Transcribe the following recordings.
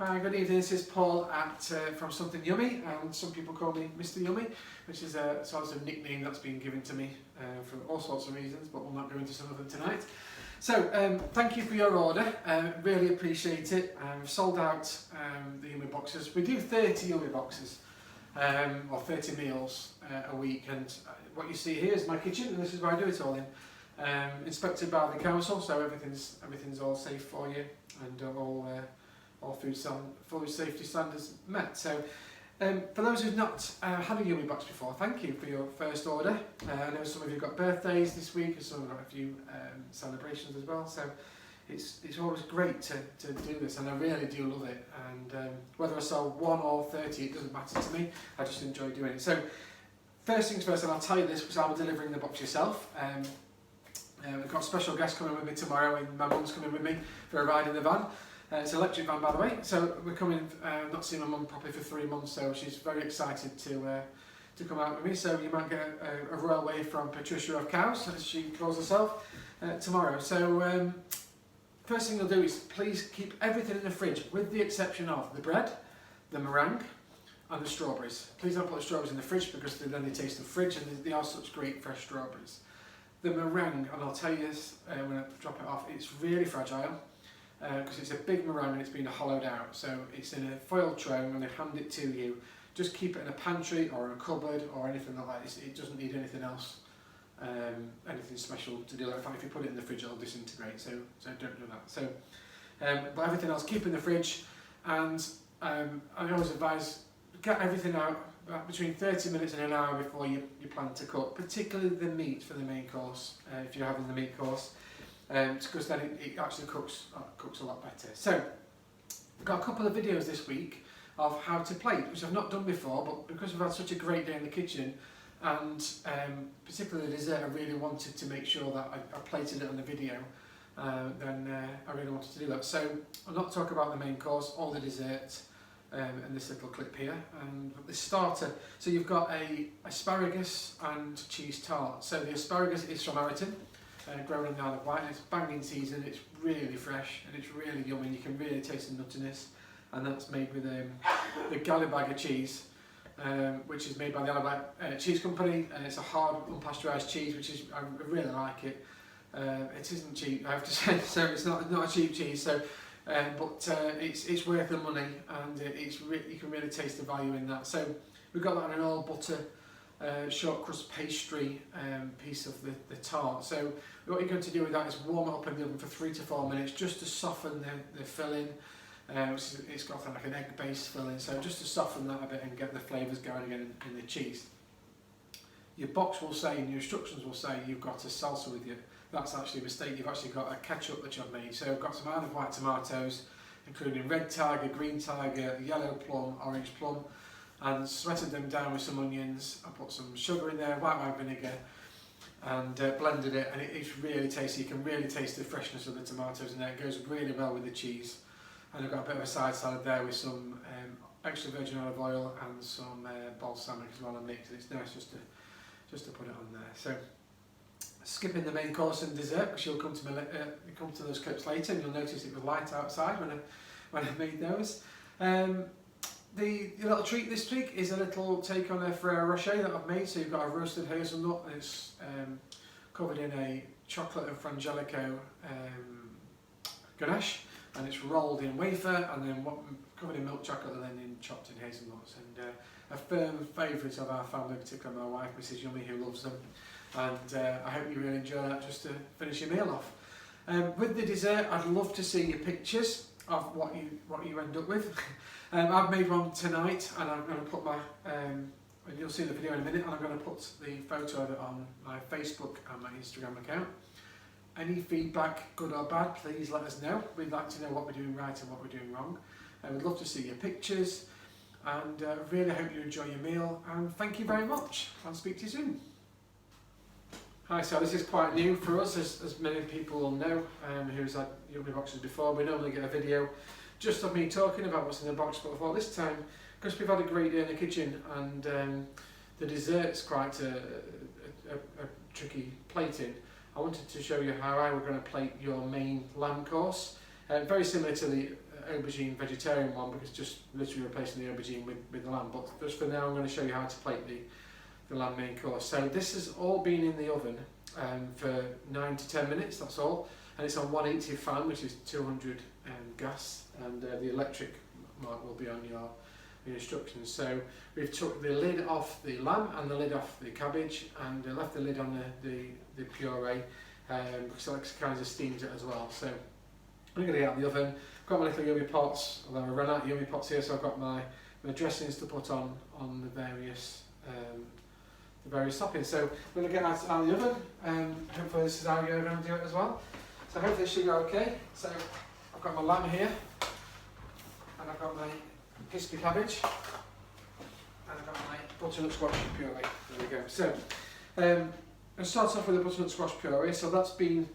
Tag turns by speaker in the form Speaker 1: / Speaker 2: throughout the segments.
Speaker 1: Hi, good evening. This is Paul from Something Yummy, and some people call me Mr. Yummy, which is a sort of nickname that's been given to me for all sorts of reasons, but we'll not go into some of them tonight. So, thank you for your order. Really appreciate it. Sold out the Yummy boxes. We do 30 Yummy boxes, or 30 meals a week, and what you see here is my kitchen, and this is where I do it all in. Inspected by the council, so everything's all safe for you, and all food safety standards met. So for those who've not had a Yummy box before, thank you for your first order. I know some of you got birthdays this week, and some have got a few celebrations as well, so it's always great to do this, and I really do love it. And whether I sell 1 or 30, it doesn't matter to me. I just enjoy doing it. So first things first, and I'll tell you this because I'm delivering the box yourself. We've got a special guest coming with me tomorrow, and my mum's coming with me for a ride in the van. It's an electric van, by the way, so we're coming, not seeing my mum properly for 3 months, so she's very excited to come out with me. So you might get a royal wave from Patricia of Cows, as she calls herself, tomorrow. So first thing you'll do is please keep everything in the fridge, with the exception of the bread, the meringue, and the strawberries. Please don't put the strawberries in the fridge because then they taste the fridge, and they are such great fresh strawberries. The meringue, and I'll tell you this when I drop it off, it's really fragile. Because it's a big meringue and it's been hollowed out, so it's in a foil tray and they hand it to you. Just keep it in a pantry or a cupboard or anything like that. It doesn't need anything else, anything special to do. In fact, if you put it in the fridge, it'll disintegrate. So don't do that. So, but everything else, keep in the fridge. And I always advise get everything out between 30 minutes and an hour before you plan to cook, particularly the meat for the main course. If you're having the meat course. Because then it actually cooks a lot better. So, I've got a couple of videos this week of how to plate, which I've not done before, but because we've had such a great day in the kitchen, and particularly the dessert, I really wanted to make sure that I plated it on the video, then I really wanted to do that. So, I'll not talk about the main course or the dessert in this little clip here, and the starter. So you've got a asparagus and cheese tart. So the asparagus is from Ariton. Grown in the Isle of Wight, and it's banging season, it's really fresh and it's really yummy, and you can really taste the nuttiness, and that's made with the Gallibagger cheese, which is made by the Isle of Wight Cheese Company, and it's a hard unpasteurised cheese, which is, I really like it. It isn't cheap, I have to say, so it's not a cheap cheese, so but it's worth the money, and you can really taste the value in that. So we've got that on an all butter short crust pastry piece of the tart. So what you're going to do with that is warm it up in the oven for 3 to 4 minutes just to soften the filling. It's got like an egg based filling, so just to soften that a bit and get the flavours going again in the cheese. Your box will say, and your instructions will say, you've got a salsa with you. That's actually a mistake. You've actually got a ketchup that you've made. So I've got some Isle of Wight tomatoes, including red tiger, green tiger, yellow plum, orange plum, and sweated them down with some onions. I put some sugar in there, white wine vinegar, and blended it, and it's really tasty. You can really taste the freshness of the tomatoes in there. It goes really well with the cheese. And I've got a bit of a side salad there with some extra virgin olive oil and some balsamic as well, and mix. It's nice just to put it on there. So skipping the main course and dessert, because you'll come to those clips later, and you'll notice it was light outside when I made those. The little treat this week is a little take on a Ferrero Rocher that I've made. So you've got a roasted hazelnut, and it's covered in a chocolate and frangelico ganache, and it's rolled in wafer, and then covered in milk chocolate, and then chopped in hazelnuts. And a firm favourite of our family, particularly my wife, Mrs. Yummy, who loves them. And I hope you really enjoy that just to finish your meal off. With the dessert, I'd love to see your pictures of what you end up with. I've made one tonight, and I'm going to put and you'll see the video in a minute, and I'm going to put the photo of it on my Facebook and my Instagram account. Any feedback, good or bad, please let us know. We'd like to know what we're doing right and what we're doing wrong. We'd love to see your pictures, and really hope you enjoy your meal, and thank you very much. I'll speak to you soon. Hi, so this is quite new for us, as many people will know who's had Yummy boxes before. We normally get a video just of me talking about what's in the box, but for this time, because we've had a great day in the kitchen, and the dessert's quite a tricky plating, I wanted to show you how I were going to plate your main lamb course. Very similar to the aubergine vegetarian one because just literally replacing the aubergine with the lamb. But just for now, I'm going to show you how to plate the lamb main course. So this has all been in the oven for 9 to 10 minutes, that's all. And it's on 180 fan, which is 200 gas, and the electric mark will be on your instructions. So we've took the lid off the lamb and the lid off the cabbage, and left the lid on the puree because that kind of steams it as well. So I'm going to get out of the oven. I've got my little yummy pots, although I ran out of yummy pots here, so I've got my dressings to put on the various toppings. So I'm going to get out of the oven, and hopefully this is how you're going to do it as well. So hopefully this should go okay. So I've got my lamb here, and I've got my crispy cabbage, and I've got my butternut squash puree. There we go. So I'll start off with the butternut squash puree. So that's been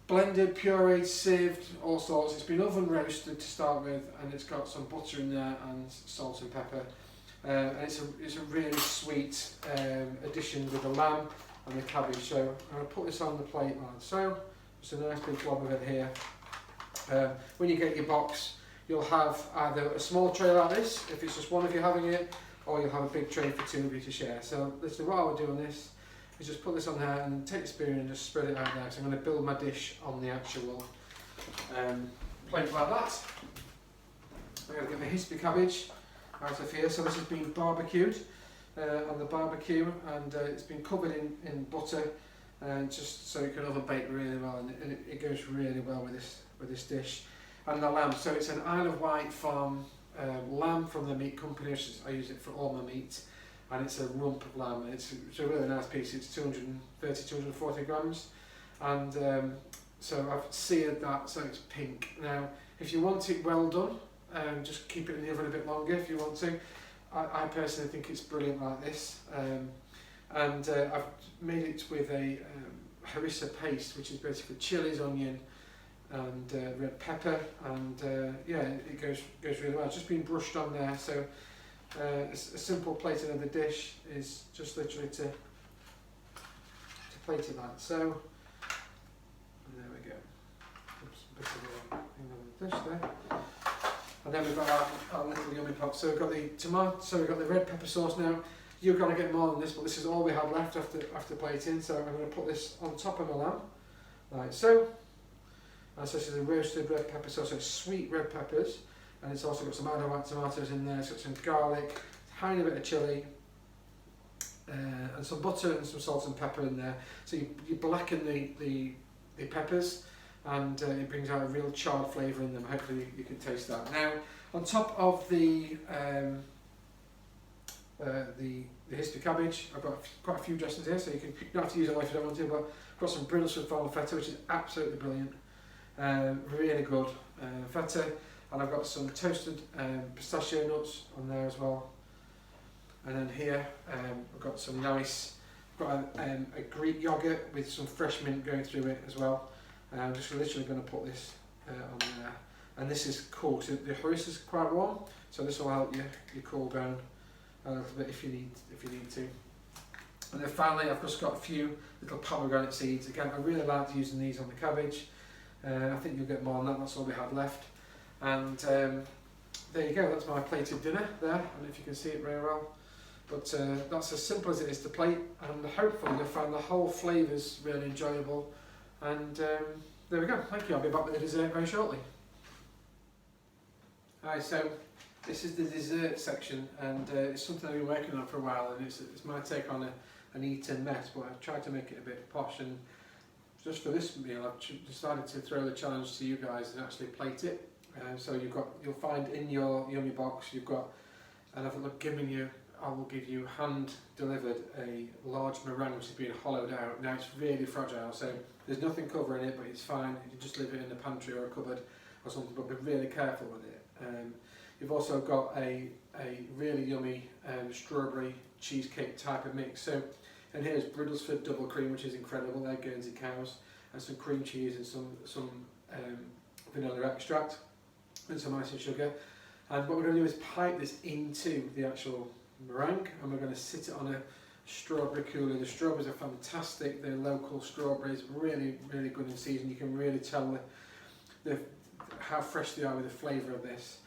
Speaker 1: blended, pureed, sieved, all sorts. It's been oven roasted to start with, and it's got some butter in there and salt and pepper. And it's a really sweet addition with the lamb and the cabbage. So I'm going to put this on the plate like so. Just a nice big blob of it here. When you get your box, you'll have either a small tray like this, if it's just one of you having it, or you'll have a big tray for two of you to share. So literally what I would do on this is just put this on there and take the spoon and just spread it out there. So I'm going to build my dish on the actual plate like that. I'm going to get the crispy cabbage out of here. So this has been barbecued on the barbecue, and it's been covered in butter, just so it can oven bake really well, and it goes really well with this dish. And the lamb, so it's an Isle of Wight farm lamb from the meat company. I use it for all my meat, and it's a rump of lamb. It's a really nice piece. It's 240 grams, and so I've seared that so it's pink. Now, if you want it well done, just keep it in the oven a bit longer if you want to. I personally think it's brilliant like this, and I've made it with a harissa paste, which is basically chilies, onion, and red pepper, and yeah, it goes really well. It's just been brushed on there, so a simple plating of the dish is just literally to plate it like so. And there we go. Oops, a bit of thing on the dish there. And then we've got our little yummy pot. So we've got the tomato, so we've got the red pepper sauce now. You're going to get more than this, but this is all we had left after plating. So I'm going to put this on top of my lamb, like so. And so this is a roasted red pepper sauce, so it's sweet red peppers, and it's also got some Isle of Wight tomatoes in there. It's got some garlic, a tiny bit of chilli, and some butter and some salt and pepper in there. So you blacken the peppers, and it brings out a real charred flavour in them. Hopefully you can taste that. Now, on top of the crispy cabbage, I've got quite a few dressings here, so you don't have to use it all if you don't want to, but I've got some Brailsford farm feta, which is absolutely brilliant. Really good feta, and I've got some toasted pistachio nuts on there as well. And then here I've got some nice, I've got a Greek yogurt with some fresh mint going through it as well. I'm just literally going to put this on there, and this is cool. So the harissa is quite warm, so this will help you cool down a little bit if you need to. And then finally, I've just got a few little pomegranate seeds. Again, I really like using these on the cabbage. I think you'll get more on that. That's all we had left. And there you go. That's my plated dinner there. I don't know if you can see it very well, but that's as simple as it is to plate. And hopefully you'll find the whole flavours really enjoyable. And there we go. Thank you. I'll be back with the dessert very shortly. Alright, so this is the dessert section, and it's something I've been working on for a while, and it's my take on an Eton mess, but I've tried to make it a bit posh, and just for this meal I've decided to throw the challenge to you guys and actually plate it. So you'll find in your yummy box you've got, and I will give you hand delivered a large meringue which has been hollowed out. Now it's really fragile, so there's nothing covering it, but it's fine. You just leave it in the pantry or a cupboard or something, but be really careful with it. You've also got a really yummy strawberry cheesecake type of mix. So, and here's Brailsford double cream, which is incredible. They're Guernsey cows, and some cream cheese and some vanilla extract and some icing sugar. And what we're going to do is pipe this into the actual meringue, and we're going to sit it on a strawberry cooler. The strawberries are fantastic. They're local strawberries, really, really good in season. You can really tell how fresh they are with the flavour of this.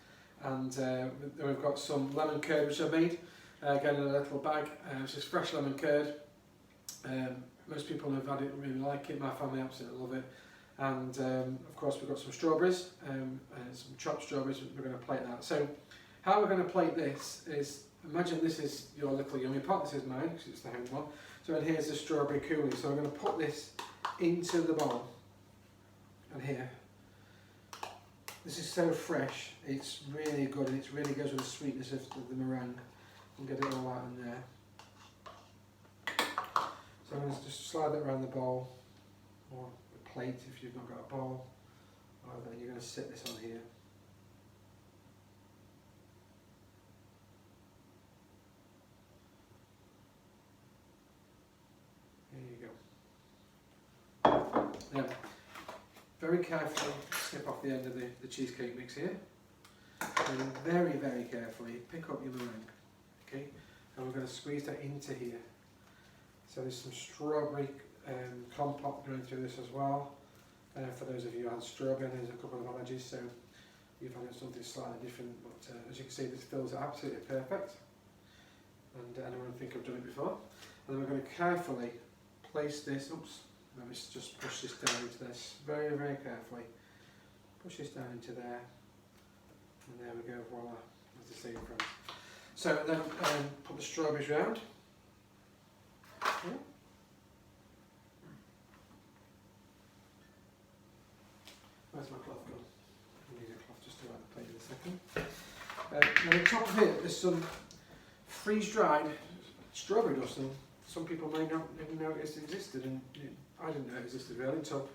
Speaker 1: And then we've got some lemon curd which I made, again in a little bag. It's just fresh lemon curd. Most people who've had it really like it, my family absolutely love it. And of course we've got some strawberries, some chopped strawberries, we're going to plate that. So how we're going to plate this is, imagine this is your little yummy pot, this is mine because it's the home one. So and here's the strawberry coulis, so we're going to put this into the bowl, and here. This is so fresh, it's really good, and it really goes with the sweetness of the meringue. And get it all out in there. So I'm going to just slide that around the bowl, or the plate if you've not got a bowl. And then you're going to sit this on here. There you go. Now, very carefully snip off the end of the cheesecake mix here. And very, very carefully pick up your meringue. Okay? And we're going to squeeze that into here. So there's some strawberry compote going through this as well. For those of you who had strawberry, there's a couple of allergies, so you've had something slightly different. But as you can see, this fills it absolutely perfect. And anyone think I've done it before. And then we're going to carefully place this. Oops, let me just push this down into this very, very carefully. Push this down into there, and there we go. Voila, as they say in France. So then put the strawberries round. Yeah. Where's my cloth gone? I need a cloth just to wipe the plate in a second. Now on top of it, there's some freeze-dried strawberry dust, and some people may not even know it existed, and I didn't know it existed really until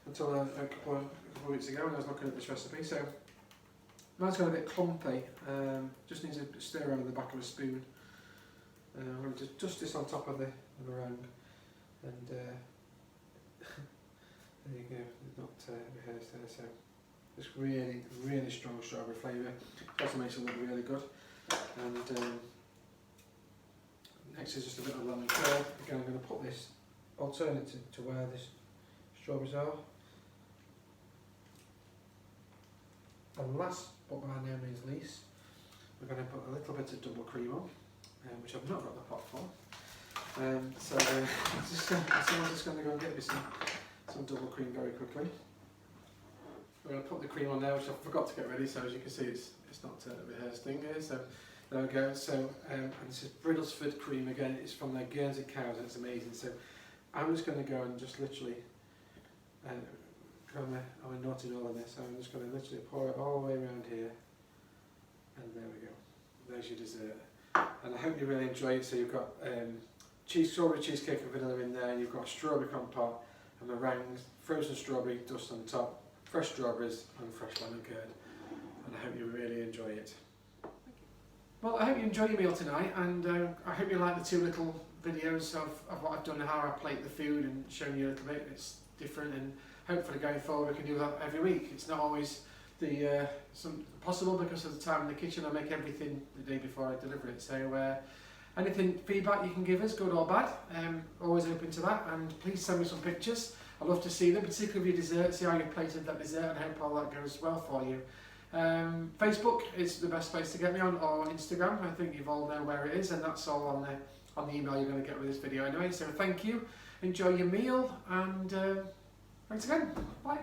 Speaker 1: a couple of weeks ago when I was looking at this recipe. So mine's got a bit clumpy, just needs a stir around with the back of a spoon. I'm going to dust this on top of the meringue, and there you go, it's not rehearsed there, so it's really, really strong strawberry flavour. Also makes it look really good. And next is just a bit of lemon curd. Again, I'm going to put this alternative to where the strawberries are. And last but by no means least, we're going to put a little bit of double cream on, which I've not got the pot for. Someone's just going to go and get me some double cream very quickly. We're going to put the cream on there, which I forgot to get ready, so as you can see it's not a rehearsed thing here, so there we go. So, and this is Bridlesford cream again, it's from their Guernsey cows and it's amazing. So I'm just going to go and just literally, I'm a naughty doll on this, so I'm just going to literally pour it all the way around here, and there we go. There's your dessert. And I hope you really enjoy it. So you've got strawberry cheesecake and vanilla in there, you've got strawberry compote and meringues, frozen strawberry dust on top, fresh strawberries and fresh lemon curd. And I hope you really enjoy it. Well, I hope you enjoy your meal tonight, and I hope you like the two little videos of what I've done, how I plate the food and showing you a little bit. It's different, and hopefully going forward we can do that every week. It's not always possible because of the time in the kitchen. I make everything the day before I deliver it. So anything feedback you can give us, good or bad, always open to that, and please send me some pictures. I love to see them, particularly of your dessert, see how you plated that dessert, and hope all that goes well for you. Facebook is the best place to get me on, or Instagram. I think you all know where it is, and that's all on the email you're going to get with this video anyway. So thank you, enjoy your meal, and thanks again, bye.